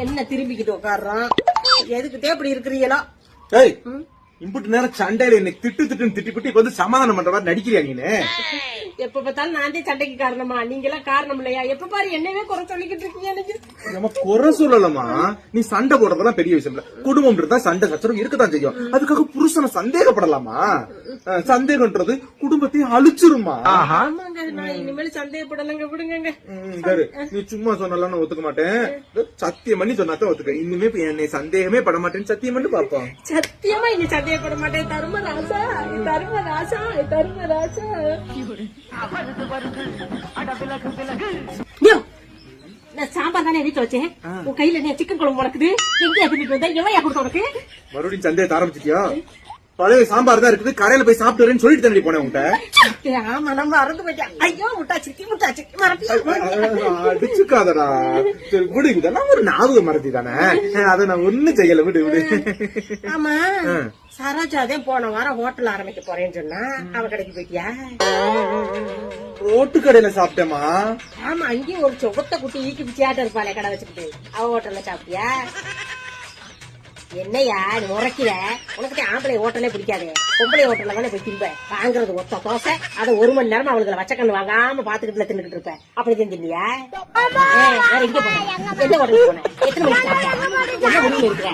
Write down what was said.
என்ன திரும்பிக்கிட்டு உட்காடுறான்? எதுக்கிட்டே இப்படி இருக்கிறீங்களா? இம்புட்டு நேரம் சண்டையில என்ன திட்டுன்னு திட்டி இப்ப வந்து சமாதானம் பண்ற மாதிரி நடிக்கிறியா நீனு? எப்ப பார்த்தாலும் நான் தான் சண்டைக்கு காரணமா? நீங்க எல்லாம் காரணம் இல்லையா? எப்ப பாரு என்னவே குறை சொல்லிக்கிட்டு இருக்கீங்க. எனக்கு நம்ம குறை சொல்லலாமா? நீ சண்டை போடுறதெல்லாம் பெரிய விஷயம் இல்ல. குடும்பம் இருந்தா சண்டை கச்சரம் இருக்கத்தான் செய்யும். அதுக்காக புருஷனை சந்தேகப்படலாமா? சந்தேகம்ன்றது குடும்பத்தையும் அழிச்சிருமா? ஆமாங்க, நான் இனிமேல் சந்தேகப்படலங்க. விடுங்க. நீ சும்மா சொன்னாலும் ஒத்துக்க மாட்டேன். சத்தியம் பண்ணி சொன்னாதான் ஒத்துக்க. இனிமே என்னை சந்தேகமே பட மாட்டேன்னு சத்தியம் பண்ணி பாப்போம். சத்தியமா இனி சந்தேகப்பட மாட்டேன். தர்மராசா, தர்மராசா, தர்மராசா. நான் சாம்பார் தானே வீட்டுல வச்சேன். உன் கையில என்ன சிக்கன் குழம்பு உனக்குது? எங்கேயா தின்னுட்டு வந்தா? எவையா கொடுத்த உனக்கு? மறுபடியும் சந்தேகத்தை ஆரம்பிச்சிட்டியா? பழைய சாம்பார் தான் இருக்குது, கடையில போய் சாப்பிட்டு சொல்லிட்டு தண்ணி போனேன் உங்ககிட்ட. ஆமா, நம்ம மறந்து போயிட்டேன். ஐயோ, முட்டாச்சு அடிச்சுக்காதடா. விடு, இதெல்லாம் ஒரு ஞாபகம் மறதி தானே, அதை நான் ஒண்ணும் செய்யல. விடு. ஆமா, சரோஜாதே போன வாரம் ஹோட்டல் ஆரம்பிக்க போறேன்னு சொன்னா, அவ கடைக்கு போயிட்டியா? ரோட்டு கடையில சாப்பிட்டேமா? ஆமா, அங்கேயும் ஒரு சொகத்த குட்டி ஈக்கி பிச்சியாட்ட இருப்பாளே கடை வச்சுக்கிட்டு, அவ ஹோட்டல்ல சாப்பிட்டியா? என்னையா நீ முறைக்கிற? உனக்கு ஆம்பளை ஹோட்டலே பிடிக்காது. பொம்பளை ஹோட்டல்ல தானே போய் திம்ப. வாங்குறது ஒத்த தோசை, அதை 1 மணி நேரமா அவளுக்கு வச்சக்கண்ணு வாங்காம பாத்துக்கிட்டுல தின்னுட்டு இருப்ப. அப்படி செஞ்சிருந்தியா? வேற எங்க போன? எந்த ஹோட்டலுக்கு போன? எத்தனை மணிக்கு சாப்பிட்ட? என்ன முடிவு இருக்கிற?